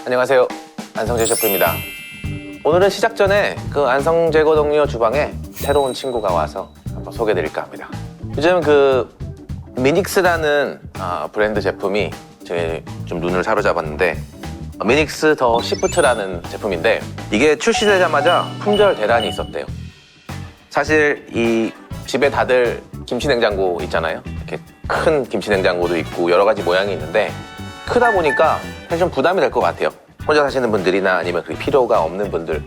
안녕하세요, 안성재 셰프입니다. 오늘은 시작 전에 그 안성재고 동료 주방에 새로운 친구가 와서 한번 소개해드릴까 합니다. 요즘 그 미닉스라는 브랜드 제품이 제 좀 눈을 사로잡았는데, 미닉스 더 시프트라는 제품인데 이게 출시되자마자 품절 대란이 있었대요. 사실 이 집에 다들 김치냉장고 있잖아요. 이렇게 큰 김치냉장고도 있고 여러 가지 모양이 있는데 크다 보니까 사실 좀 부담이 될 것 같아요. 혼자 사시는 분들이나 아니면 그 필요가 없는 분들.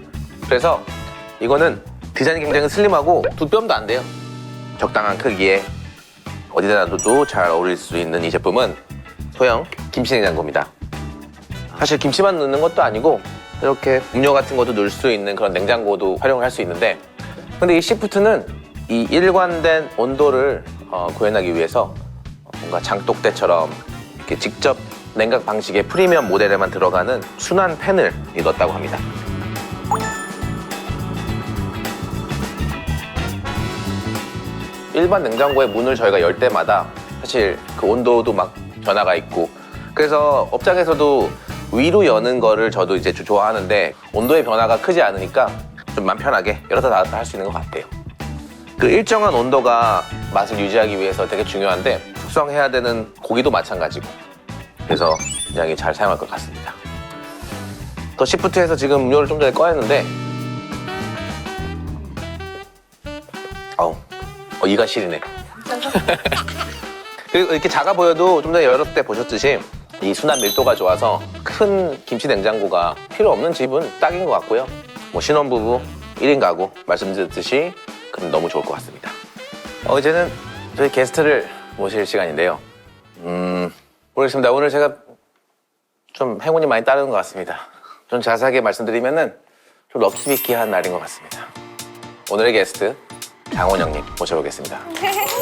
그래서 이거는 디자인이 굉장히 슬림하고 두 뼘도 안 돼요. 적당한 크기에 어디다 놔둬도 잘 어울릴 수 있는 이 제품은 소형 김치냉장고입니다. 사실 김치만 넣는 것도 아니고 이렇게 음료 같은 것도 넣을 수 있는 그런 냉장고도 활용을 할 수 있는데, 근데 이 시프트는 이 일관된 온도를 구현하기 위해서 뭔가 장독대처럼 이렇게 직접 냉각 방식의 프리미엄 모델에만 들어가는 순환 팬을 넣었다고 합니다. 일반 냉장고의 문을 저희가 열 때마다 사실 그 온도도 막 변화가 있고, 그래서 업장에서도 위로 여는 거를 저도 이제 좋아하는데 온도의 변화가 크지 않으니까 좀 마음 편하게 열었다 닫았다 할 수 있는 것 같아요. 그 일정한 온도가 맛을 유지하기 위해서 되게 중요한데, 숙성해야 되는 고기도 마찬가지고, 그래서 굉장히 잘 사용할 것 같습니다. 더 시프트에서 지금 음료를 좀 전에 꺼냈는데 이가 시리네. 그리고 이렇게 작아 보여도 좀 전에 열었을 때 보셨듯이 이 순환 밀도가 좋아서 큰 김치 냉장고가 필요 없는 집은 딱인 것 같고요. 뭐 신혼부부 1인 가구 말씀드렸듯이 그럼 너무 좋을 것 같습니다. 이제는 저희 게스트를 모실 시간인데요. 모르겠습니다. 오늘 제가 좀 행운이 많이 따르는 것 같습니다. 좀 자세하게 말씀드리면은 좀 럭키비키한 날인 것 같습니다. 오늘의 게스트 장원영님 모셔보겠습니다. 안녕하세요.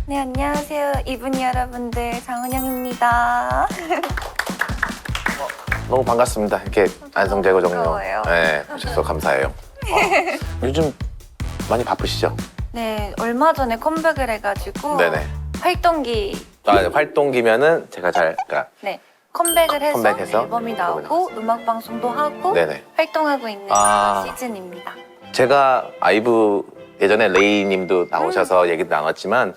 네, 안녕하세요. 이분 여러분들, 장은영입니다. 너무 반갑습니다. 이렇게 안성재고 동료 반가워요. 오셔서 감사해요. 요즘 많이 바쁘시죠? 네, 얼마 전에 컴백을 해가지고 네네. 활동기 활동기면은 제가 그러니까 네, 컴백을 해서 컴백해서 앨범이 앨범이 나오고 음악 방송도 하고 네네. 활동하고 있는 시즌입니다. 제가 아이브 예전에 레이님도 나오셔서 얘기도 나눴지만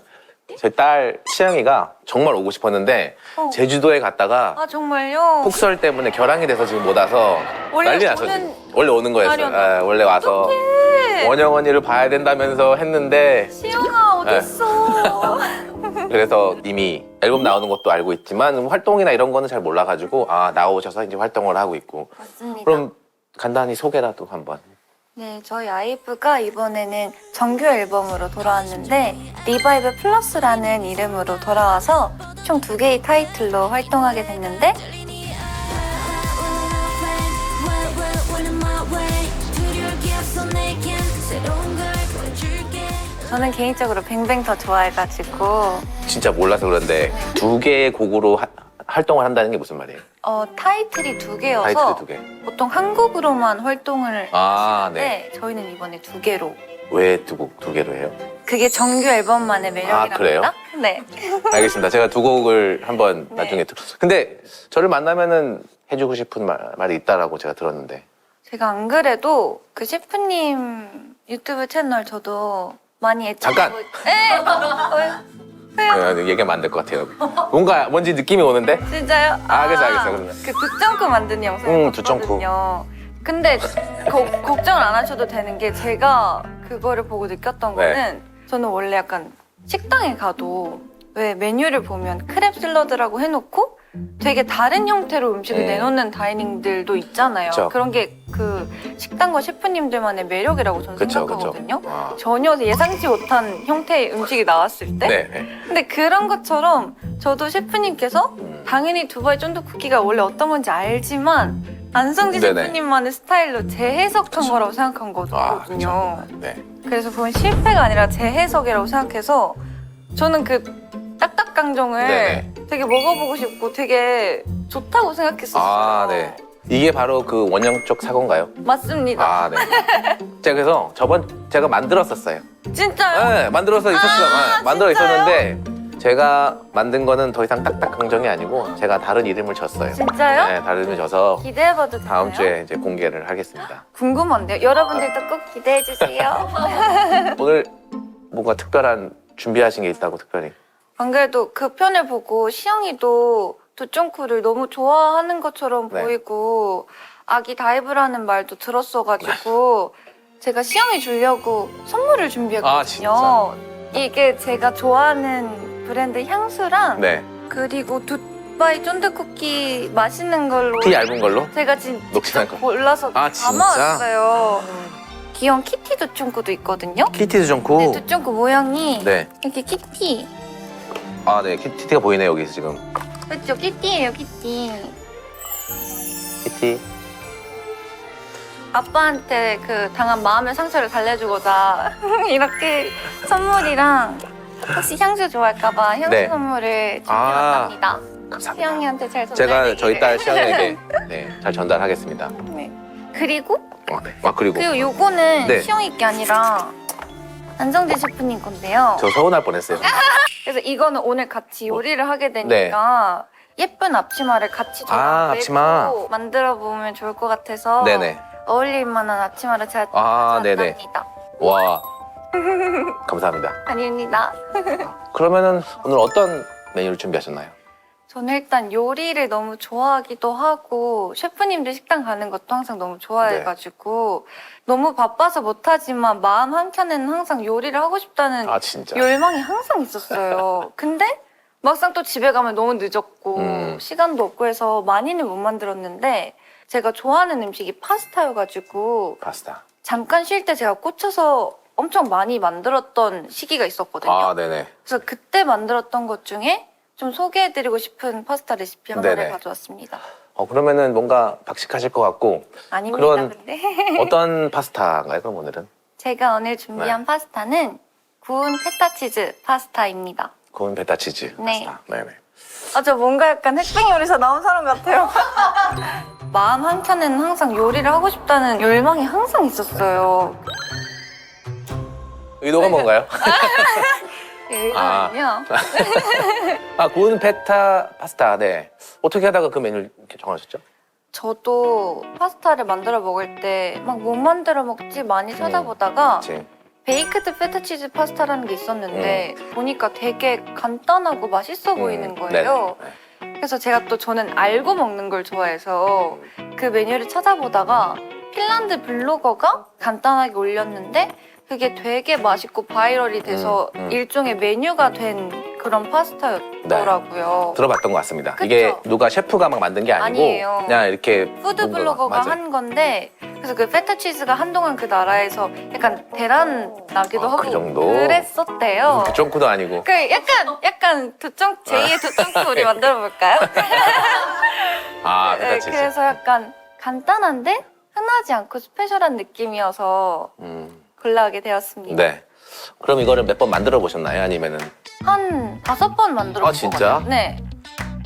제 딸 시영이가 정말 오고 싶었는데 제주도에 갔다가 아, 정말요? 폭설 때문에 결항이 돼서 지금 못 와서 원래 난리 났어. 오는 지금. 원래 오는 거였어요. 날이었나? 원래 와서 어떡해. 원영 언니를 봐야 된다면서 했는데 시영아 어딨어? 그래서 이미 앨범 나오는 것도 알고 있지만 활동이나 이런 거는 잘 몰라가지고 나오셔서 이제 활동을 하고 있고. 맞습니다. 그럼 간단히 소개라도 한번. 네, 저희 아이브가 이번에는 정규 앨범으로 돌아왔는데 리바이브 플러스라는 이름으로 돌아와서 총 2개의 타이틀로 활동하게 됐는데, 저는 개인적으로 뱅뱅 더 좋아해가지고 진짜 몰라서 그런데 2개의 곡으로 활동을 한다는 게 무슨 말이에요? 타이틀이 2개여서 타이틀이 2개. 보통 한 곡으로만 활동을 네. 하시는데 저희는 이번에 2개로. 왜 2개로 해요? 그게 정규 앨범만의 매력이랍니다. 그래요? 네. 알겠습니다. 제가 2곡을 한번 네. 나중에 근데 저를 만나면은 해주고 싶은 말이 있다라고 제가 들었는데. 제가 안 그래도 그 셰프님 유튜브 채널 저도 많이 잠깐! 네. 왜요? 얘기하면 안 될 것 같아요. 뭔지 느낌이 오는데? 진짜요? 알겠어, 그러면. 그 두점크 만드는 영상 두점크. 봤거든요. 근데 걱정을 안 하셔도 되는 게, 제가 그거를 보고 느꼈던 네. 거는, 저는 원래 약간 식당에 가도 왜 메뉴를 보면 크랩 샐러드라고 해놓고 되게 다른 형태로 음식을 내놓는 다이닝들도 있잖아요. 그쵸. 그런 게 그 식당과 셰프님들만의 매력이라고 저는 그쵸. 생각하거든요. 아. 전혀 예상치 못한 형태의 음식이 나왔을 때. 네. 근데 그런 것처럼 저도 셰프님께서 당연히 두바이 쫀득 쿠키가 원래 어떤 건지 알지만 안성지 네네. 셰프님만의 스타일로 재해석한 거라고 생각한 거거든요. 그렇죠. 네. 그래서 그건 실패가 아니라 재해석이라고 생각해서 저는 그 딱딱강정을 네네. 되게 먹어보고 싶고 되게 좋다고 생각했었어요. 네. 이게 바로 그 원형 쪽 사고인가요? 맞습니다. 아, 네. 제가 그래서 제가 만들었었어요. 진짜요? 네, 만들어서 있었어요. 아, 네, 만들어 진짜요? 있었는데 제가 만든 거는 더 이상 딱딱 강정이 아니고 제가 다른 이름을 줬어요. 진짜요? 네, 다른 이름을 줘서 기대해봐도 되나요? 다음 주에 이제 공개를 하겠습니다. 궁금한데요. 여러분들도 꼭 기대해주세요. 오늘 뭔가 특별한 준비하신 게 있다고 특별히. 안 그래도 그 편을 보고 시영이도 두쫑쿠를 너무 좋아하는 것처럼 네. 보이고 아기 다이브라는 말도 들었어가지고 제가 시영이 주려고 선물을 준비했거든요. 아, 진짜? 이게 제가 좋아하는 브랜드 향수랑 네. 그리고 두바이 쫀득쿠키 맛있는 걸로 티 얇은 걸로? 제가 지금 녹진한 직접 거. 골라서 아, 진짜? 담아왔어요. 귀여운 키티 두쫑쿠도 있거든요. 키티도 좋고. 네, 두쫑쿠 모양이 네. 이렇게 키티. 아, 네. 키티가 보이네요, 여기서 지금. 그렇죠, 키티예요, 키티. 키티. 아빠한테 그 당한 마음의 상처를 달래주고자 이렇게 선물이랑 혹시 향수 좋아할까봐 향수 네. 선물을 아. 준비해봤답니다. 감사합니다. 시영이한테 잘 전달해드리길. 제가 저희 딸 시영에게 네, 잘 전달하겠습니다. 네. 그리고 네. 아, 그리고 요거는 네. 시영이 게 아니라 안정재 셰프님 건데요. 저 서운할 뻔했어요. 그래서 이거는 오늘 같이 요리를 하게 되니까 예쁜 앞치마를 같이 저랑 아, 메고 앞치마. 만들어 보면 좋을 것 같아서 네네. 어울릴 만한 앞치마를 제가 아, 네네. 가져왔답니다. 와. 감사합니다. 아닙니다. 그러면은 오늘 어떤 메뉴를 준비하셨나요? 저는 일단 요리를 너무 좋아하기도 하고 셰프님들 식당 가는 것도 항상 너무 좋아해가지고 너무 바빠서 못하지만 마음 한켠에는 항상 요리를 하고 싶다는 아, 진짜. 열망이 항상 있었어요. 근데 막상 또 집에 가면 너무 늦었고 시간도 없고 해서 많이는 못 만들었는데 제가 좋아하는 음식이 파스타여가지고 파스타. 잠깐 쉴 때 제가 꽂혀서 엄청 많이 만들었던 시기가 있었거든요. 아, 네네. 그래서 그때 만들었던 것 중에 좀 소개해드리고 싶은 파스타 레시피 하나를 네네. 가져왔습니다. 그러면은 뭔가 박식하실 것 같고 아닙니다, 그런- 근데. 어떤 파스타인가요, 그럼 오늘은? 제가 오늘 준비한 파스타는 구운 페타치즈 파스타입니다. 구운 베타치즈 네. 파스타. 네네. 아, 저 뭔가 약간 흑백 요리사 나온 사람 같아요. 마음 한켠에는 항상 요리를 하고 싶다는 열망이 항상 있었어요. 의도가 뭔가요? 이거는요. 아, 구운 페타 파스타. 네. 어떻게 하다가 그 메뉴를 이렇게 정하셨죠? 저도 파스타를 만들어 먹을 때 막 못 만들어 먹지 많이 찾아보다가 그치. 베이크드 페타치즈 파스타라는 게 있었는데 보니까 되게 간단하고 맛있어 보이는 거예요. 네. 그래서 제가 또 저는 알고 먹는 걸 좋아해서 그 메뉴를 찾아보다가 핀란드 블로거가 간단하게 올렸는데 그게 되게 맛있고 바이럴이 돼서 일종의 메뉴가 된 그런 파스타였더라고요. 들어봤던 것 같습니다. 그쵸? 이게 누가 셰프가 막 만든 게 아니고 아니에요. 그냥 이렇게 푸드 뭔가- 블로거가 맞아요. 한 건데 그래서 그 페타치즈가 한동안 그 나라에서 약간 대란 나기도 하고 그 정도? 그랬었대요. 쫑쿠도 아니고. 그 약간 제2의 두쫑쿠 우리 만들어 볼까요? 아, 네, 페타치즈. 그래서 약간 간단한데 흔하지 않고 스페셜한 느낌이어서 골라오게 되었습니다. 네. 그럼 이거를 몇 번 만들어 보셨나요? 아니면은 한 5번 만들어 아, 본 진짜? 것 같아요. 네.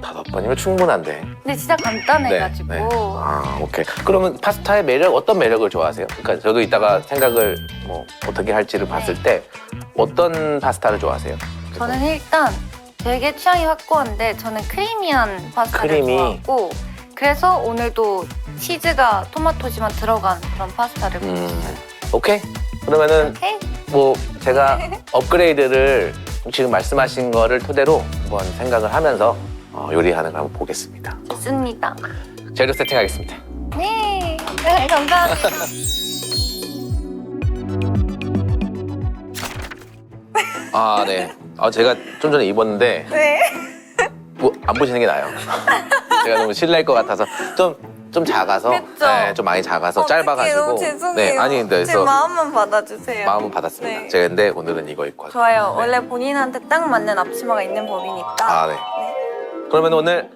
5번이면 충분한데. 근데 진짜 간단해가지고 아, 오케이. 그러면 파스타의 매력, 어떤 매력을 좋아하세요? 그러니까 저도 이따가 생각을 뭐 어떻게 할지를 봤을 때 어떤 파스타를 좋아하세요? 저는 일단 되게 취향이 확고한데 저는 크리미한 파스타를 크리미. 좋아하고 그래서 오늘도 치즈가 토마토지만 들어간 그런 파스타를 고르셨어요. 오케이. 그러면은 오케이? 뭐 제가 업그레이드를 지금 말씀하신 거를 토대로 한번 생각을 하면서 요리하는 걸 한번 보겠습니다. 좋습니다. 재료 세팅하겠습니다. 네, 감사합니다. 아, 네. 제가 좀 전에 입었는데 네. 뭐 안 보시는 게 나아요. 제가 너무 실례일 것 같아서 좀 작아서, 그쵸? 네, 좀 많이 작아서 짧아가지고. 너무 죄송해요. 네, 아니 근데 제 그래서 마음만 받아주세요. 마음은 받았습니다. 네. 제가 근데 오늘은 이거 입고 왔어요. 좋아요. 원래 본인한테 딱 맞는 앞치마가 있는 법이니까. 아, 네. 네. 그러면 오늘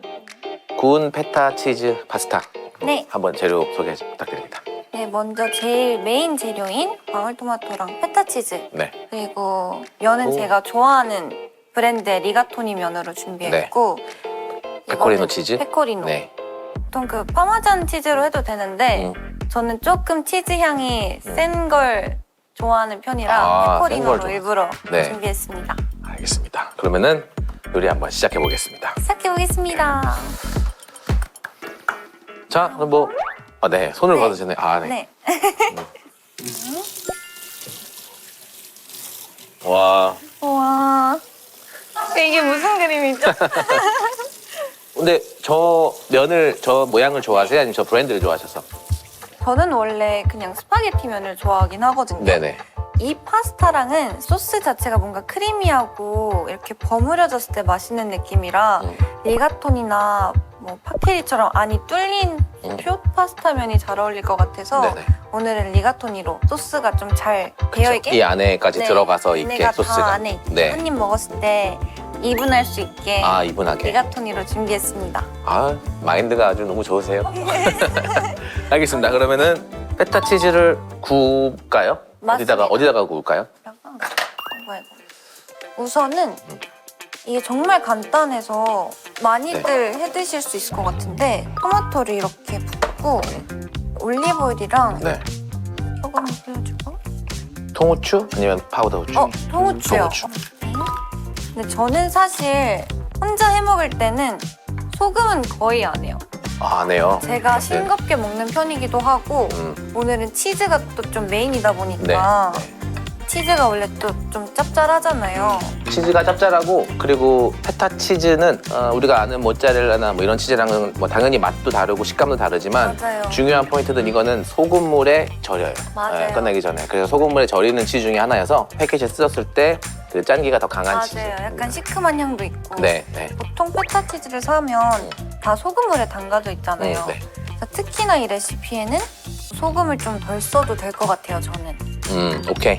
구운 페타 치즈 파스타 네. 한번 재료 소개 부탁드립니다. 네, 먼저 제일 메인 재료인 방울토마토랑 페타치즈 네. 그리고 면은 오. 제가 좋아하는 브랜드의 리가토니 면으로 준비했고 페코리노 이거는 치즈? 페코리노 네. 보통 그 파마잔 치즈로 해도 되는데 저는 조금 치즈 향이 센 걸 좋아하는 편이라 센걸 페코리노로 좋아. 일부러 네. 준비했습니다. 알겠습니다. 그러면은 요리 한번 시작해 보겠습니다. 시작해보겠습니다. 자, 그럼 뭐, 네, 손을 네. 받으시네. 아, 네. 네. 와, 우와. 이게 무슨 그림이죠? 근데 저 모양을 좋아하세요? 아니면 저 브랜드를 좋아하셔서? 저는 원래 그냥 스파게티 면을 좋아하긴 하거든요. 네네. 이 파스타랑은 소스 자체가 뭔가 크리미하고 이렇게 버무려졌을 때 맛있는 느낌이라 리가톤이나 뭐 파케리처럼 안이 뚫린 표 파스타면이 잘 어울릴 것 같아서 네네. 오늘은 리가토니로 소스가 좀 잘 배어있게 이 안에까지 네, 들어가서 있게 얘네가 소스가. 다 안에 있게 네. 한 입 먹었을 때 이분할 수 있게 아, 이분하게. 리가토니로 준비했습니다. 아, 마인드가 아주 너무 좋으세요. 알겠습니다. 그러면은 페타 치즈를 구울까요? 맞습니다. 어디다가 구울까요? 이거. 우선은 이게 정말 간단해서 많이들 해 드실 수 있을 것 같은데 토마토를 이렇게 붓고 올리브오일이랑 네. 소금을 뿌려주고 통후추 아니면 파우더 후추? 통후추요. 통후추. 네. 근데 저는 사실 혼자 해 먹을 때는 소금은 거의 안 해요. 아, 안 해요. 제가 네. 싱겁게 먹는 편이기도 하고 오늘은 치즈가 또 좀 메인이다 네. 보니까 치즈가 원래 또 좀 짭짤하잖아요. 치즈가 짭짤하고 그리고 페타 치즈는 우리가 아는 모짜렐라나 뭐 이런 치즈랑은 뭐 당연히 맛도 다르고 식감도 다르지만 맞아요. 중요한 포인트는 이거는 소금물에 절여요. 맞아요. 끝나기 전에. 그래서 소금물에 절이는 치즈 중에 하나여서 패키지에 쓰였을 때 그 짠기가 더 강한 치즈. 맞아요. 약간 시큼한 향도 있고. 네, 네. 보통 페타 치즈를 사면 다 소금물에 담가져 있잖아요. 네. 그래서 특히나 이 레시피에는 소금을 좀 덜 써도 될 것 같아요, 저는. 오케이.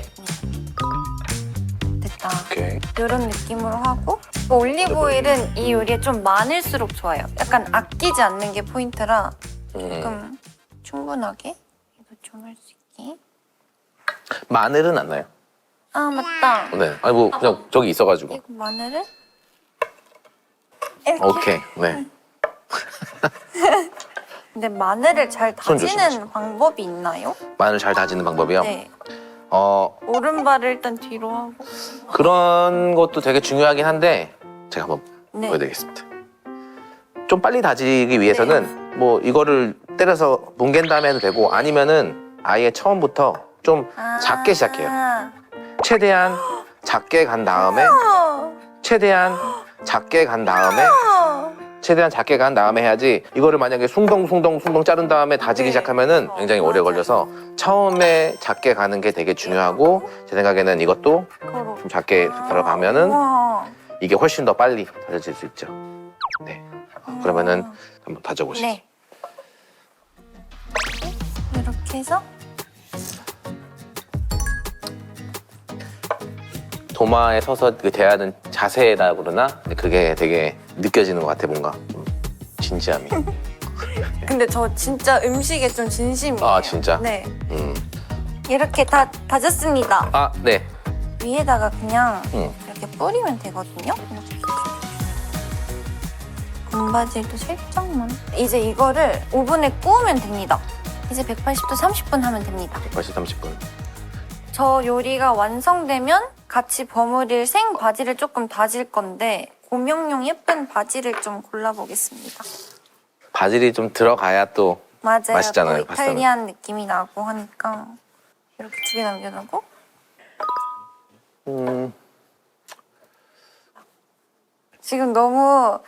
됐다. 오케이. 이런 느낌으로 하고 올리브 오일은 이 요리에 좀 많을수록 좋아요. 약간 아끼지 않는 게 포인트라 조금 충분하게 이거 좀 할 수 있게. 마늘은 안 나요? 아 맞다. 네. 아니 뭐 그냥 저기 있어가지고. 이거 마늘을 이렇게. 오케이. 네. 근데 마늘을 잘 손 다지는 조심하시고. 방법이 있나요? 마늘 잘 다지는 방법이요? 네. 오른발을 일단 뒤로 하고. 그런 것도 되게 중요하긴 한데 제가 한번 네. 보여드리겠습니다. 좀 빨리 다지기 위해서는 뭐 이거를 때려서 뭉갠 다음에 해도 되고 아니면은 아예 처음부터 좀 작게 시작해요. 최대한 작게 간 다음에 최대한 작게 간 다음에 해야지 이거를 만약에 숭덩 자른 다음에 다지기 네. 시작하면은 굉장히 오래 걸려서 처음에 작게 가는 게 되게 중요하고 제 생각에는 이것도 좀 작게 들어가면은 우와. 이게 훨씬 더 빨리 다져질 수 있죠. 네. 그러면은 한번 다져보시죠. 네. 이렇게 해서 도마에 서서 그 대하는 자세라 그러나 그게 되게 느껴지는 것 같아 뭔가 진지함이. 근데 저 진짜 음식에 좀 진심이에요. 아, 진짜? 네. 음. 이렇게 다 다졌습니다. 아, 네. 위에다가 그냥 음. 이렇게 뿌리면 되거든요. 이렇게. 군바질도 살짝만. 이제 이거를 오븐에 구우면 됩니다. 이제 180도 30분 하면 됩니다. 180, 30분. 저 요리가 완성되면 같이 버무릴 생 바질을 조금 다질 건데 고명용 예쁜 바질을 좀 골라보겠습니다. 바질이 좀 들어가야 또 맞아요. 맛있잖아요, 또 파스타는. 이탈리안 느낌이 나고 하니까 이렇게 2개 남겨놓고 지금 너무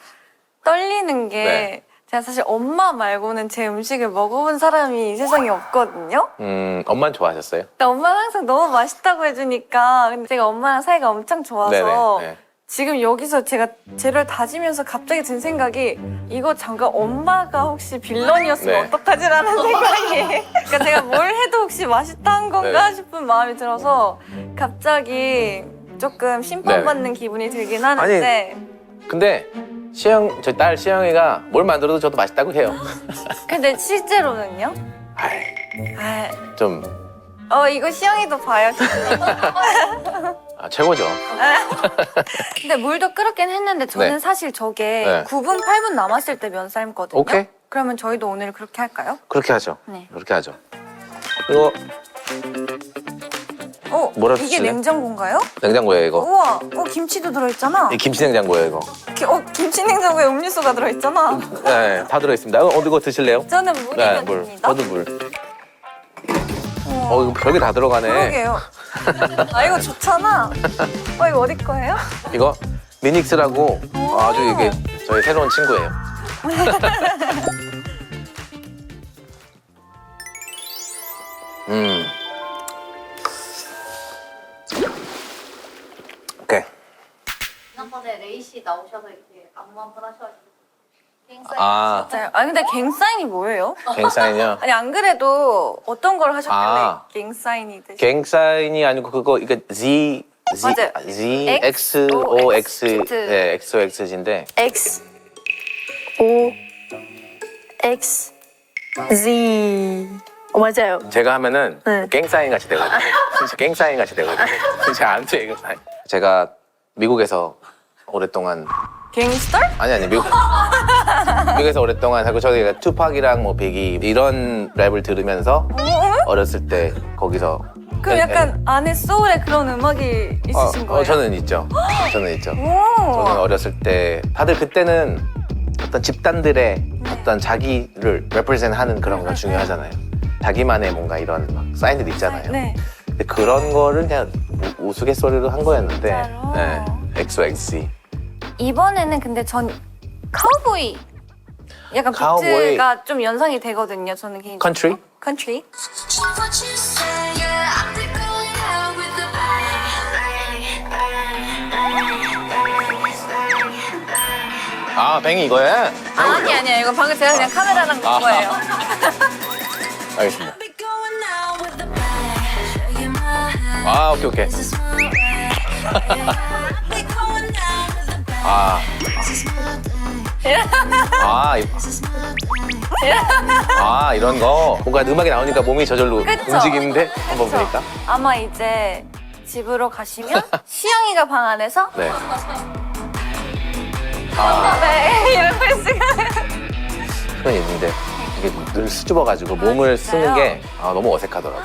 떨리는 게 네. 제가 사실 엄마 말고는 제 음식을 먹어본 사람이 이 세상에 없거든요. 엄마는 좋아하셨어요? 근데 엄마는 항상 너무 맛있다고 해주니까 근데 제가 엄마랑 사이가 엄청 좋아서 네네. 네. 지금 여기서 제가 재료를 다지면서 갑자기 든 생각이 이거 잠깐 엄마가 혹시 빌런이었으면 네. 어떡하지라는 생각이 그러니까 제가 뭘 해도 혹시 맛있다 한 건가 네. 싶은 마음이 들어서 갑자기 조금 심판받는 기분이 들긴 하는데 근데 저희 딸 시영이가 뭘 만들어도 저도 맛있다고 해요. 근데 실제로는요? 아이, 아, 좀 이거 시영이도 봐요. 최고죠. 근데 물도 끓었긴 했는데 저는 네. 사실 저게 네. 9분, 8분 남았을 때 면 삶거든요. 오케이. 그러면 저희도 오늘 그렇게 할까요? 그렇게 하죠. 네. 그렇게 하죠. 이거 뭐라 이게 쓰실래요? 냉장고인가요? 냉장고예요, 이거. 우와, 김치도 들어있잖아. 이 김치 냉장고예요, 이거. 김치 냉장고에 음료수가 들어있잖아. 네, 다 들어있습니다. 이거 드실래요? 저는 물이면 물. 됩니다. 저도 물. 이거 별게 다 들어가네. 그러게요. 이거 좋잖아. 이거 어디 거예요? 이거 미닉스라고 아주 이게 저희 새로운 친구예요. 오케이. 지난번에 레이 씨 나오셔서 이렇게 안무 한 번 하셔가지고 아, 맞아요. 근데 갱사인이 뭐예요? 갱사인이요? 아니 안 그래도 어떤 걸 하셨길래 아. 갱사인이 되시? 갱사인이 아니고 그거 이거 맞아요. XOX 네, XOX인데 X O X Z 맞아요. 제가 하면은 네. 갱사인 같이 되거든요. 진짜 갱사인 같이 되거든요. 진짜 안 돼, 이거. 제가 미국에서 오랫동안 갱스터? 아니 미국에서 오랫동안 하고 저희가 투팍이랑 뭐 비기 이런 랩을 들으면서 어렸을 때 거기서 그럼 약간 안에 소울에 그런 음악이 있으신 거예요? 저는 있죠. 저는 있죠. 저는 오. 어렸을 때 다들 그때는 어떤 집단들의 어떤 자기를 represent하는 그런 거 중요하잖아요. 자기만의 뭔가 이런 막 사인들이 있잖아요. 네. 근데 그런 거를 그냥 우스갯소리로 한 거였는데 진짜로? 네, XOXC. 이번에는 근데 전 카우보이 약간 카우보이. 비트가 좀 연상이 되거든요. 저는 개인적으로. 컨트리? 컨트리? 아, 뱅이 이거야? 아니야. 이거 방금 제가 그냥 카메라랑 본 거예요. 알겠습니다. 아, 오케이. 이런 거. 뭔가 음악이 나오니까 몸이 저절로 그쵸? 움직이는데 한번 그쵸? 보니까. 아마 이제 집으로 가시면 시영이가 방 안에서 네. 네 이런 걸 쓰고 그건 있는데 이게 늘 수줍어가지고 몸을 쓰는 게 너무 어색하더라고.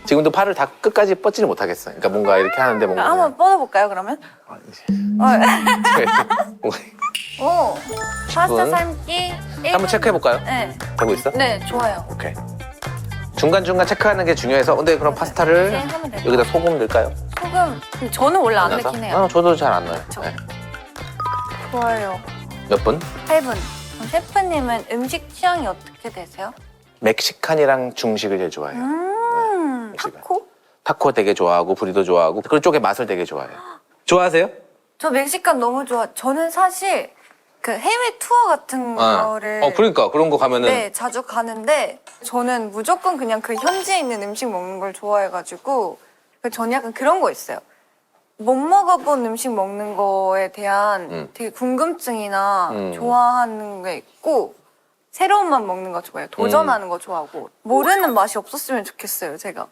지금도 팔을 다 끝까지 뻗지를 못하겠어요. 그러니까 뭔가 이렇게 하는데 뭔가 한번 뻗어볼까요 그러면? 오 파스타 삶기 1분. 한번 체크해볼까요? 네. 되고 있어? 네 좋아요. 오케이. 중간중간 체크하는 게 중요해서 근데 그럼 파스타를 이렇게 하면 될까요? 여기다 소금 넣을까요? 소금 근데 저는 원래 안 넣어서? 넣긴 해요. 저도 잘 안 넣어요. 그쵸. 네. 좋아요. 몇 분? 8분. 그럼 셰프님은 음식 취향이 어떻게 되세요? 멕시칸이랑 중식을 제일 좋아해요. 멕시칸. 타코? 타코 되게 좋아하고 브리도 좋아하고 그쪽의 맛을 되게 좋아해요. 좋아하세요? 저 멕시칸 너무 좋아. 저는 사실 그 해외 투어 같은 거를 그러니까 그런 거 가면은 네 자주 가는데 저는 무조건 그냥 그 현지에 있는 음식 먹는 걸 좋아해가지고 저는 약간 그런 거 있어요. 못 먹어본 음식 먹는 거에 대한 되게 궁금증이나 좋아하는 게 있고 새로운 맛 먹는 거 좋아해요. 도전하는 거 좋아하고 모르는 맛이 없었으면 좋겠어요. 제가.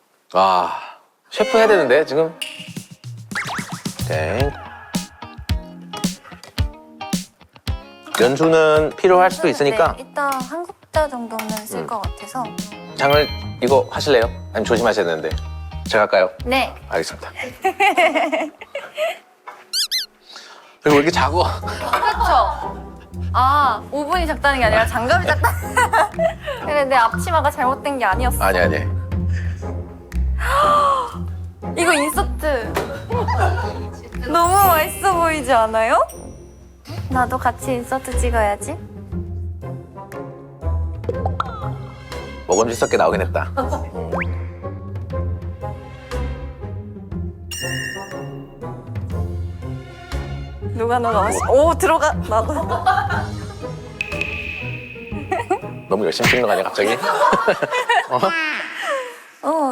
셰프 해야 되는데 지금. 오케이. 연수는 필요할 수도 있으니까 네, 일단 한 국자 정도는 쓸 것 같아서. 장을 이거 하실래요? 아니면 조심하셔야 되는데 제가 할까요? 네. 알겠습니다. 그리고 왜 이렇게 작어? 그렇죠. 5분이 작다는 게 아니라 장갑이 작다. 근데 내 앞치마가 잘못된 게 아니었어. 아니. 이거 인서트. 너무 맛있어 보이지 않아요? 나도 같이 인서트 찍어야지. 먹음직스럽게 나오긴 했다. 누가 맛있어? 오 들어가. 나도. 너무 열심히 찍는 거 아니야 갑자기?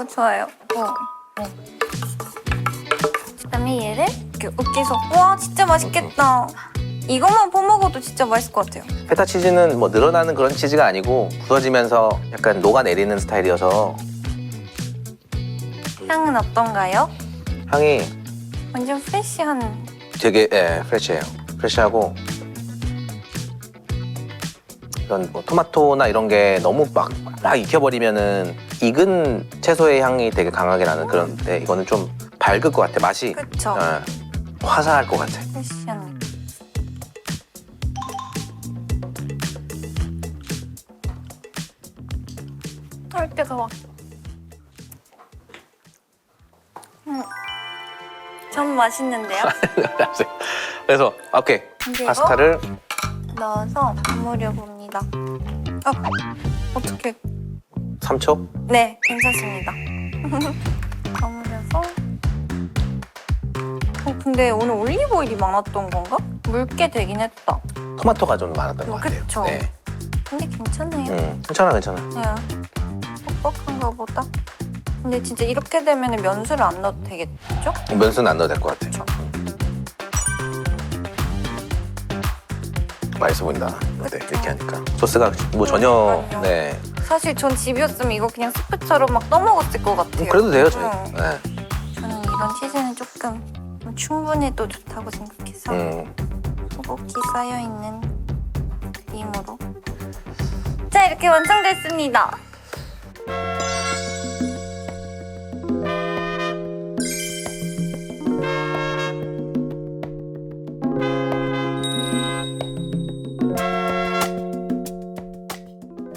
좋아요. 그다음에 얘를 이렇게 으깨서 와 진짜 맛있겠다. 이것만 퍼먹어도 진짜 맛있을 것 같아요. 페타 치즈는 뭐 늘어나는 그런 치즈가 아니고 굳어지면서 약간 녹아내리는 스타일이어서 향은 어떤가요? 향이 완전 프레시한. 되게 프레시해요. 프레시하고 이런 뭐 토마토나 이런 게 너무 막 익혀버리면은 익은 채소의 향이 되게 강하게 나는 그런데 이거는 좀 밝을 것 같아 맛이. 그쵸. 화사할 것 같아. 패션. 할 때가 막. 전 맛있는데요? 그래서 오케이 근데 파스타를 넣어서 버무려 봅니다. 어떻게? 3초? 네, 괜찮습니다. 버무려서. 근데 오늘 올리브 오일이 많았던 건가? 묽게 되긴 했다. 토마토가 좀 많았던 것 같아요. 그쵸. 네. 근데 괜찮아요. 괜찮아. 그냥 뻑뻑한 거보다. 근데 진짜 이렇게 되면 면수를 안 넣어도 되겠죠? 면수는 안 넣어도 될 것 같아. 그쵸. 맛있어 보인다. 네, 이렇게 하니까 소스가 뭐 전혀 그러니까요. 네. 사실 전 집이었으면 이거 그냥 스프처럼 막 떠먹었을 것 같아요. 그래도 돼요 저희. 네. 저는 이런 치즈는 조금 충분해도 좋다고 생각해서 소고기 쌓여있는 크림으로. 자, 이렇게 완성됐습니다.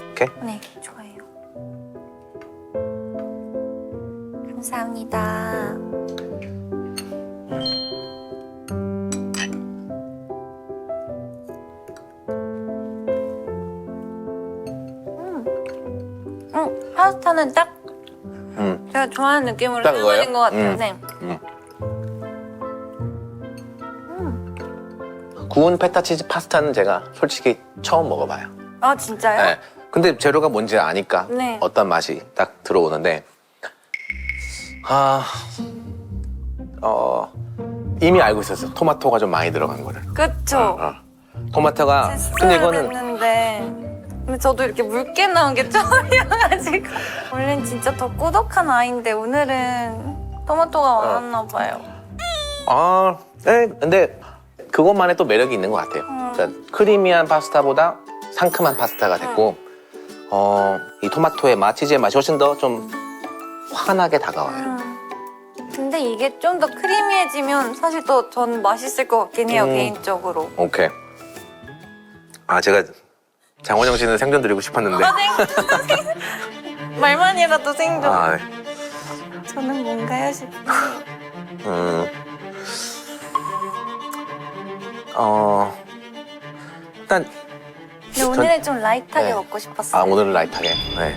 오케이. 네, 좋아요. 감사합니다. 파스타는 딱 제가 좋아하는 느낌으로 딱 이거예요? 된 것 같아요. 네. 구운 페타 치즈 파스타는 제가 솔직히 처음 먹어봐요. 아, 진짜요? 네. 근데 재료가 뭔지 아니까 네. 어떤 맛이 딱 들어오는데 이미 알고 있었어요. 토마토가 좀 많이 들어간 거를. 그쵸. 토마토가 근데 이거는 근데 저도 이렇게 묽게 나온 게 처음이어가지고 원래는 진짜 더 꾸덕한 아이인데 오늘은 토마토가 많았나 봐요. 네. 근데 그것만의 또 매력이 있는 것 같아요. 그러니까 크리미한 파스타보다 상큼한 파스타가 됐고 이 토마토의 맛, 치즈의 맛이 훨씬 더 좀 환하게 다가와요. 근데 이게 좀 더 크리미해지면 사실 더 전 맛있을 것 같긴 해요, 개인적으로. 오케이. 제가 장원영 씨는 생전 드리고 싶었는데. 말만이라도 생존. 네. 저는 뭔가요 싶어요. 일단 근데 오늘은 좀 라이트하게 네. 먹고 싶었어요. 오늘은 라이트하게. 네.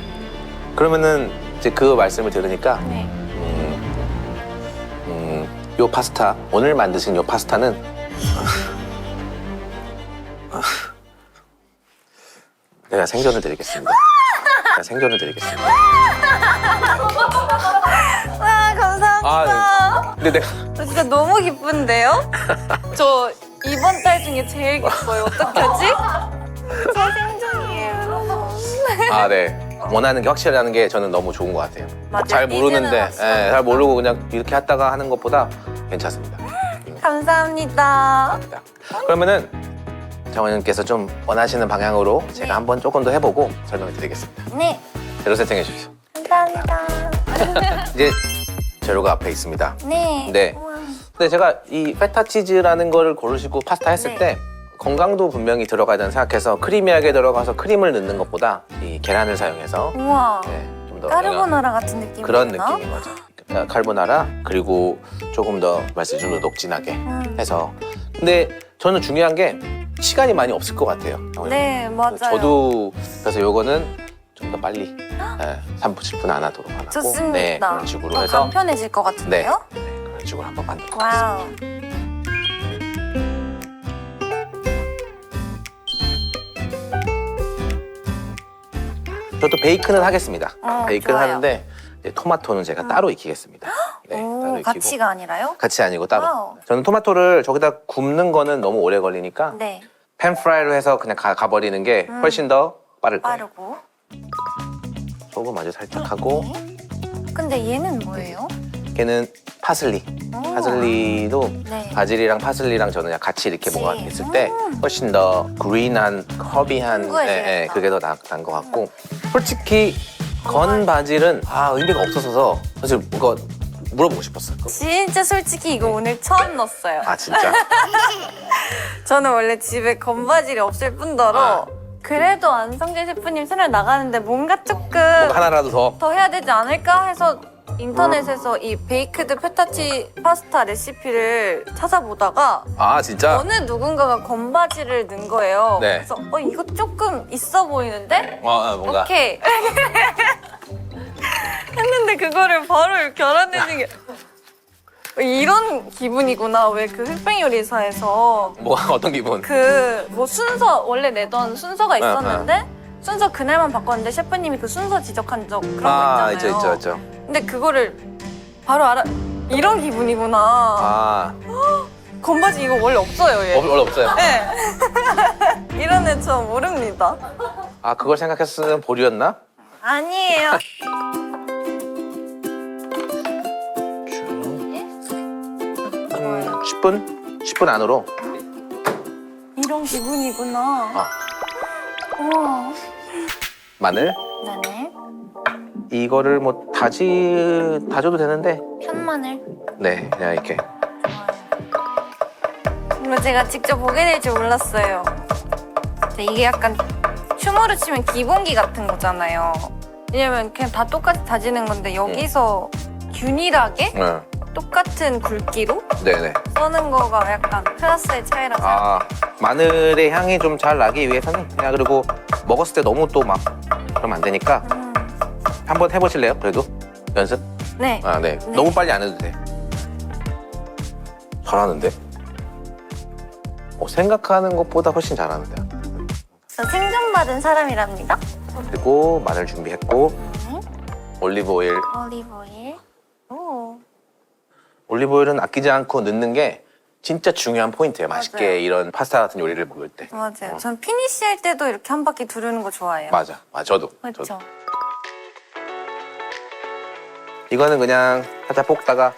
그러면은 이제 그 말씀을 들으니까 네. 요 파스타 오늘 만드신 요 파스타는 내가 생존을 드리겠습니다. 제가 생존을 드리겠습니다. 와, 감사합니다. 네. 근데 내가 저 진짜 너무 기쁜데요? 저 이번 달 중에 제일 기뻐요. 어떡하지? 저 생존이에요. 네. 원하는 게 확실하다는 게 저는 너무 좋은 것 같아요. 맞아요. 잘 모르는데, 이제는 잘 모르고 그냥 이렇게 했다가 하는 것보다 괜찮습니다. 감사합니다. 그러면은 장원님께서 좀 원하시는 방향으로 제가 네. 한번 조금 더 해보고 설명을 드리겠습니다. 네, 재료 세팅해 주십시오. 감사합니다. 이제 재료가 앞에 있습니다. 네. 네. 우와. 근데 제가 이 페타 치즈라는 거를 고르시고 파스타 했을 네. 때 건강도 분명히 들어가야 된다는 생각해서 크리미하게 들어가서 크림을 넣는 것보다 이 계란을 사용해서 우와. 좀 더 까르보나라 같은 느낌이 그런 느낌인 거죠. 칼보나라 그리고 조금 더 말씀해준 대로 녹진하게 해서 근데 저는 중요한 게 시간이 많이 없을 것 같아요. 네, 맞아요. 저도 그래서 요거는 좀 더 빨리 3분, 10분 안 하도록 하고 좋습니다. 네, 그런 식으로 더 해서 간편해질 것 같은데요? 그런 식으로 한번 만들어 와우. 저도 베이컨은 하겠습니다. 베이컨 좋아요. 하는데 이제 토마토는 제가 따로 익히겠습니다. 네, 따로 오, 익히고. 같이가 아니라요? 같이 아니고 따로. 와우. 저는 토마토를 저기다 굽는 거는 너무 오래 걸리니까 네, 팬프라이로 해서 그냥 가버리는 게 훨씬 더 빠를 거예요. 빠르고. 소금 아주 살짝 하고 근데 얘는 뭐예요? 걔는 파슬리. 오. 파슬리도 네. 바질이랑 파슬리랑 저는 같이 이렇게 뭔가 같이. 있을 때 훨씬 더 그린한, 허비한 풍부해지겠다. 그게 더 나은 것 같고 솔직히 건 바질은 의미가 없어서 사실 이거 물어보고 싶었어. 진짜 솔직히 이거 오늘 처음 넣었어요. 진짜? 저는 원래 집에 건바질이 없을 뿐더러 그래도 안성재 셰프님 채널 나가는데 뭔가 조금 하나라도 더. 더 해야 되지 않을까 해서 인터넷에서 이 베이크드 페타치 파스타 레시피를 찾아보다가 진짜? 어느 누군가가 건바지를 넣은 거예요. 네. 그래서 이거 조금 있어 보이는데? 뭔가. 오케이. 했는데 그거를 바로 이렇게 알아내는 게 이런 기분이구나. 왜 그 흑백 요리사에서 어떤 기분? 그 뭐 순서 원래 내던 순서가 있었는데 순서 그날만 바꿨는데 셰프님이 그 순서 지적한 적 그런 거 있잖아요. 있죠. 근데 그거를 바로 이런 기분이구나. 건바지 이거 원래 없어요, 얘. 원래 없어요. 네. 이런 애 저 모릅니다. 그걸 생각했으면 보류였나? 아니에요. 10분 안으로. 이런 기분이구나. 우와. 마늘. 네네. 이거를 뭐 다져도 되는데. 편마늘. 네, 그냥 이렇게. 정말 제가 직접 보게 될 줄 몰랐어요. 이게 약간 춤으로 치면 기본기 같은 거잖아요. 왜냐면 그냥 다 똑같이 다지는 건데 여기서 균일하게 똑같은 굵기로 네네. 써는 거가 약간 클래스의 차이라서. 마늘의 향이 좀 잘 나기 위해서는 그냥 그리고 먹었을 때 너무 또 막 그러면 안 되니까 한번 해보실래요? 그래도 연습? 네. 네. 너무 빨리 안 해도 돼. 잘하는데? 생각하는 것보다 훨씬 잘하는데. 저 생존받은 사람이랍니다. 그리고 마늘 준비했고 올리브 오일. 올리브오일. 오. 올리브 오일은 아끼지 않고 넣는 게 진짜 중요한 포인트예요. 맛있게 맞아요. 이런 파스타 같은 요리를 먹을 때. 맞아요. 전 피니쉬 할 때도 이렇게 한 바퀴 두르는 거 좋아해요. 맞아. 저도. 그렇죠. 이거는 그냥 살짝 볶다가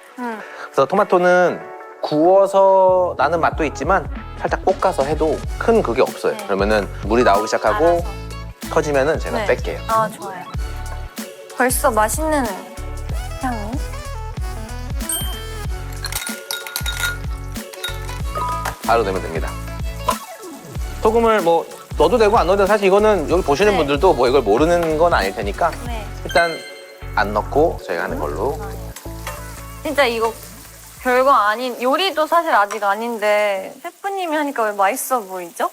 그래서 토마토는 구워서 나는 맛도 있지만 살짝 볶아서 해도 큰 그게 없어요. 네. 그러면은 물이 나오기 시작하고 알아서. 터지면은 제가 네. 뺄게요. 좋아요. 벌써 맛있는 향이. 바로 넣으면 됩니다. 소금을 뭐 넣어도 되고 안 넣어도 되고 사실 이거는 여기 보시는 네. 분들도 뭐 이걸 모르는 건 아닐 테니까 네. 일단 안 넣고 저희가 하는 걸로. 진짜 이거 별거 아닌 요리도 사실 아직 아닌데 셰프님이 하니까 왜 맛있어 보이죠?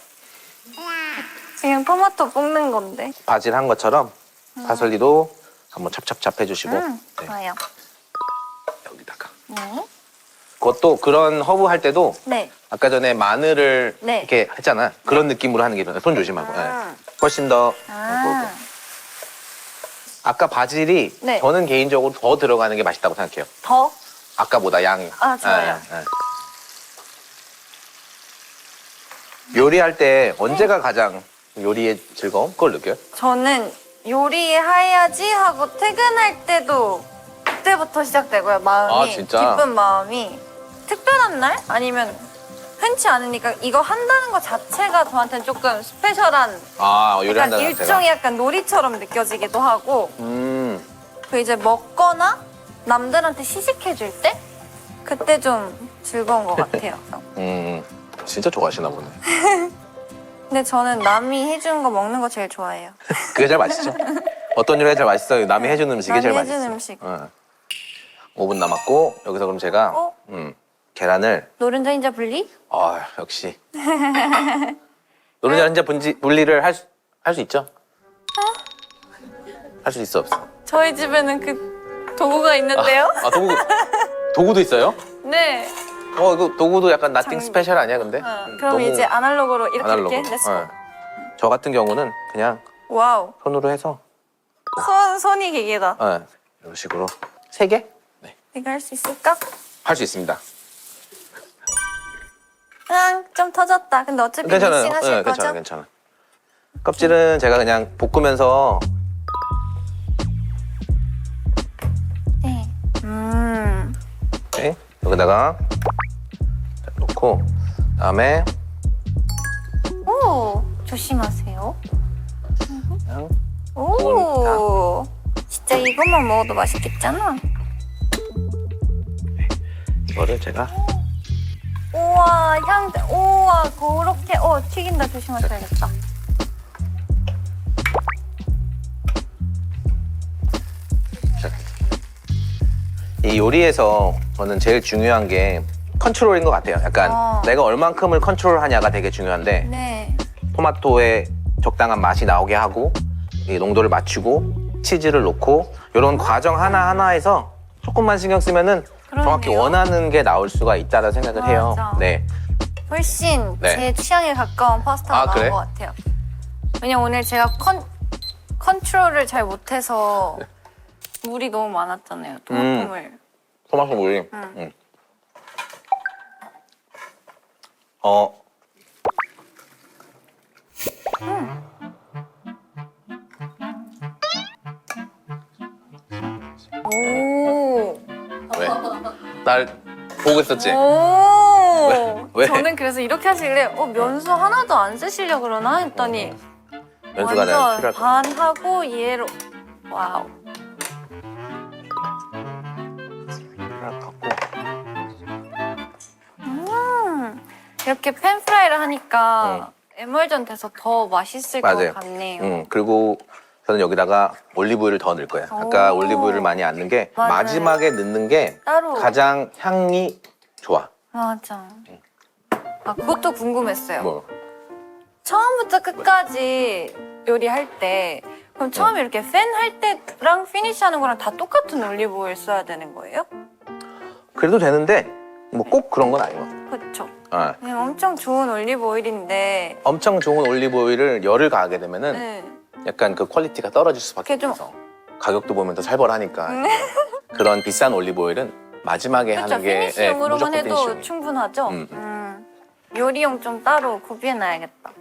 그냥 토마토 볶는 건데. 바질 한 것처럼 파슬리도 한번 찹찹찹 해주시고 네, 좋아요. 여기다가 네. 그것도 그런 허브 할 때도 네. 아까 전에 마늘을 네. 이렇게 했잖아. 그런 느낌으로 하는 게 손 조심하고. 네. 훨씬 더. 아까 바질이 네. 저는 개인적으로 더 들어가는 게 맛있다고 생각해요. 더? 아까보다 양이. 좋아요. 요리할 때 언제가 가장 요리의 즐거움? 그걸 느껴요? 저는 요리해야지 하고 퇴근할 때도 그때부터 시작되고요. 마음이. 진짜? 기쁜 마음이. 특별한 날? 아니면 흔치 않으니까 이거 한다는 것 자체가 저한테는 조금 스페셜한 약간 요리한다는 일종의 약간 놀이처럼 느껴지기도 하고 자체가. 그 이제 먹거나 남들한테 시식해줄 때 그때 좀 즐거운 것 같아요. 진짜 좋아하시나 보네. 근데 저는 남이 해주는 거 먹는 거 제일 좋아해요. 그게 제일 맛있죠. 어떤 요리가 제일 맛있어요? 남이 해주는 음식이 제일 남이 맛있어. 해주는 음식. 5분 남았고 여기서 그럼 제가 계란을 노른자 흰자 분리? 역시 노른자 흰자 분리를 할 수 있죠? 할 수 있어 없어? 저희 집에는 그 도구가 있는데요. 도구도 있어요? 네. 이거 도구도 약간 나띵 스페셜 아니야 근데? 그럼 너무 이제 아날로그로 이렇게 아날로그로. 렛츠고. 저 같은 경우는 그냥 와우. 손으로 해서 손이 기계다. 이런 식으로 3개? 네. 이거 할 수 있을까? 할 수 있습니다. 좀 터졌다. 근데 어차피 괜찮아요. 믹싱 하실 거죠? 괜찮아. 껍질은 제가 그냥 볶으면서 네. 네, 여기다가 놓고 그다음에 오, 조심하세요. 그냥 오, 진짜 이것만 먹어도 맛있겠잖아. 이거를 제가 우와, 향, 우와, 그렇게, 튀긴다. 조심하셔야겠다. 이 요리에서 저는 제일 중요한 게 컨트롤인 것 같아요. 약간 내가 얼만큼을 컨트롤하냐가 되게 중요한데 네. 토마토의 적당한 맛이 나오게 하고 이 농도를 맞추고 치즈를 넣고 이런 과정 하나하나에서 조금만 신경 쓰면은 정확히 그러네요. 원하는 게 나올 수가 있다는 생각을 해요. 맞아. 네. 훨씬 네. 제 취향에 가까운 파스타가 나온 그래? 것 같아요. 왜냐면 오늘 제가 컨트롤을 잘 못해서 물이 너무 많았잖아요. 토마토물. 토마토 물이. 오. 왜? 날 보고 있었지? 오. 왜? 저는 그래서 이렇게 하시길래 면수 하나도 안 쓰시려 그러나 했더니 연수가 내가 완전 필요할 것 반하고 이해로 와우. 같고. 이렇게 팬프라이를 하니까 에멀전 돼서 더 맛있을 맞아요. 것 같네요. 그리고 저는 여기다가 올리브유를 더 넣을 거예요. 아까 오. 올리브유를 많이 안 넣은 게 맞아요. 마지막에 넣는 게 따로. 가장 향이 좋아. 맞아. 아, 그것도 궁금했어요. 뭐 처음부터 끝까지 요리할 때 그럼 처음에 이렇게 팬 할 때랑 피니시 하는 거랑 다 똑같은 올리브 오일 써야 되는 거예요? 그래도 되는데 뭐 꼭 그런 건 아니고. 그렇죠. 어. 그냥 엄청 좋은 올리브 오일인데 엄청 좋은 올리브 오일을 열을 가하게 되면은 네. 약간 그 퀄리티가 떨어질 수밖에 그게 좀- 없어서 가격도 보면 더 살벌하니까 그런 비싼 올리브 오일은 마지막에 그렇죠. 하는 게 피니시용으로만 무조건 해도 피니시용. 충분하죠? 요리용 좀 따로 구비해놔야겠다.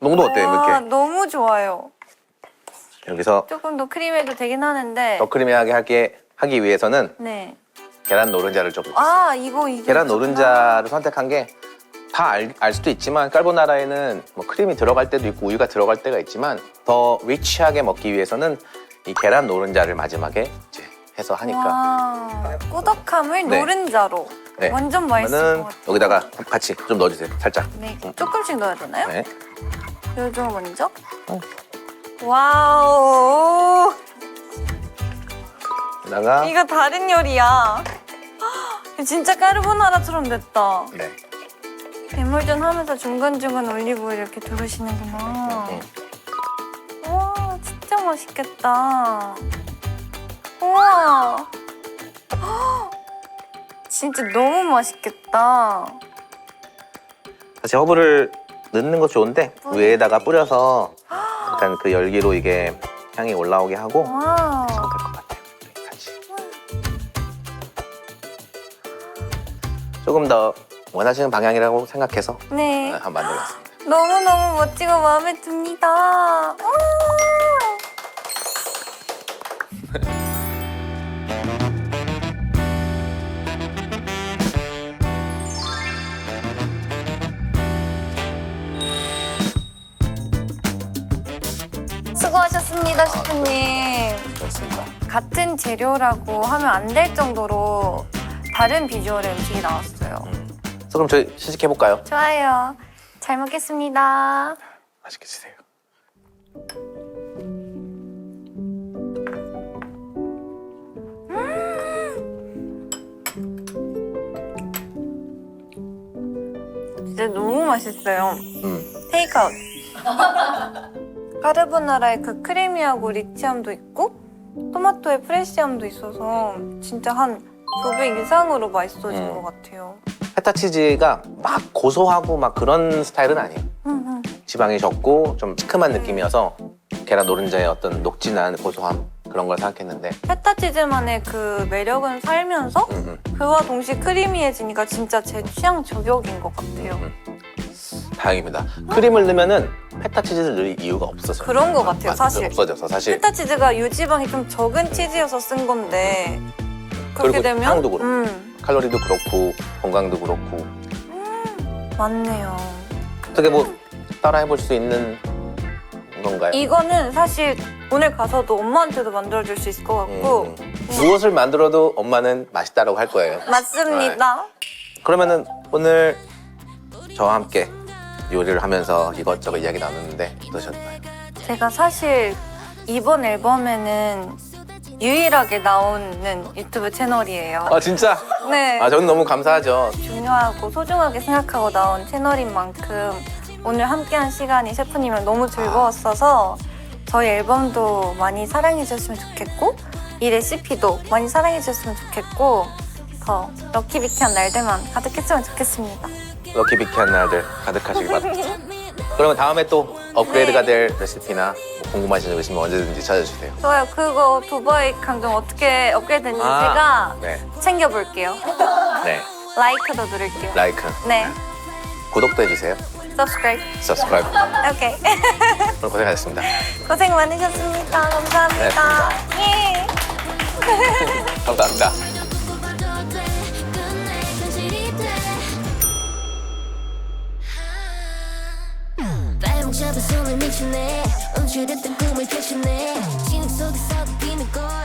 농도 어때요? 와, 이렇게 너무 좋아요. 여기서 조금 더 크림해도 되긴 하는데 더 크리미하게 하기 위해서는 네. 계란 노른자를 조금 아, 이게 계란 있구나. 노른자를 선택한 게 다 알 수도 있지만 까르보나라에는 뭐 크림이 들어갈 때도 있고 우유가 들어갈 때가 있지만 더 리치하게 먹기 위해서는 이 계란 노른자를 마지막에 이제 해서 하니까 와, 꾸덕함을 네. 노른자로. 네. 완전 맛있을 그러면은 것 같아요. 여기다가 같이 좀 넣어주세요. 살짝. 네, 조금씩 넣어야 되나요? 네. 요즘 먼저. 와우, 여기다가 이거 다른 요리야. 진짜 까르보나라처럼 됐다. 네. 에멀전 하면서 중간중간 올리브 오일 이렇게 두르시는구나. 와, 진짜 맛있겠다. 우와. 헉, 진짜 너무 맛있겠다. 사실 허브를 넣는 거 좋은데 위에다가 뿌려서 약간 그 열기로 이게 향이 올라오게 하고 와우. 될 것 같아요. 같이. 조금 더 원하시는 방향이라고 생각해서 네. 한번 만들어봤습니다. 너무너무 멋지고 마음에 듭니다. 와. 수고하셨습니다, 셰프님. 그렇습니다. 같은 재료라고 하면 안 될 정도로 다른 비주얼의 음식이 나왔어요. 그래서 그럼 저희 시식해볼까요? 좋아요. 잘 먹겠습니다. 맛있게 드세요. 진짜 너무 맛있어요. 음. 테이크아웃. 까르보나라의 그 크리미하고 리치함도 있고 토마토의 프레쉬함도 있어서 진짜 한 2배 이상으로 맛있어진 것 같아요. 페타 치즈가 막 고소하고 막 그런 스타일은 아니에요. 음. 지방이 적고 좀 시큼한 느낌이어서 계란 노른자의 어떤 녹진한 고소함 그런 걸 생각했는데 페타 치즈만의 그 매력은 살면서 그와 동시에 크리미해지니까 진짜 제 취향 저격인 것 같아요. 다행입니다. 크림을 넣으면은 페타 치즈를 넣을 이유가 없어서 그런 것 같아요, 사실. 없어져서 사실 페타 치즈가 유지방이 좀 적은 치즈여서 쓴 건데 그렇게 그리고 되면 향도 그렇고 칼로리도 그렇고 건강도 그렇고 맞네요. 어떻게 뭐 따라 해볼 수 있는 건가요? 이거는 사실 오늘 가서도 엄마한테도 만들어줄 수 있을 것 같고 무엇을 만들어도 엄마는 맛있다라고 할 거예요. 맞습니다. 그러면은 오늘 저와 함께 요리를 하면서 이것저것 이야기 나눴는데 어떠셨나요? 제가 사실 이번 앨범에는 유일하게 나오는 유튜브 채널이에요. 아 진짜? 네. 저는 너무 감사하죠. 중요하고 소중하게 생각하고 나온 채널인 만큼 오늘 함께한 시간이 셰프님이랑 너무 즐거웠어서 저희 앨범도 많이 사랑해 주셨으면 좋겠고 이 레시피도 많이 사랑해 주셨으면 좋겠고 더 럭키비키한 날들만 가득했으면 좋겠습니다. 럭키비키한 날들 가득하시길 바랍니다. 그러면 다음에 또 업그레이드가 될 레시피나 뭐 궁금하신 점 있으면 언제든지 찾아주세요. 좋아요. 그거 두바이 강정 어떻게 업그레이드 됐는지 제가 네. 챙겨볼게요. 네. 라이크도 누를게요. 라이크. 네. 구독도 해주세요. subscribe. subscribe. 오케이. 오늘 고생하셨습니다. 고생 많으셨습니다. 감사합니다. 예. 감사합니다. 잡은 손을 미쳤네 움츠렸던 꿈을 펼쳤네 진흙 속에서 피는 꽃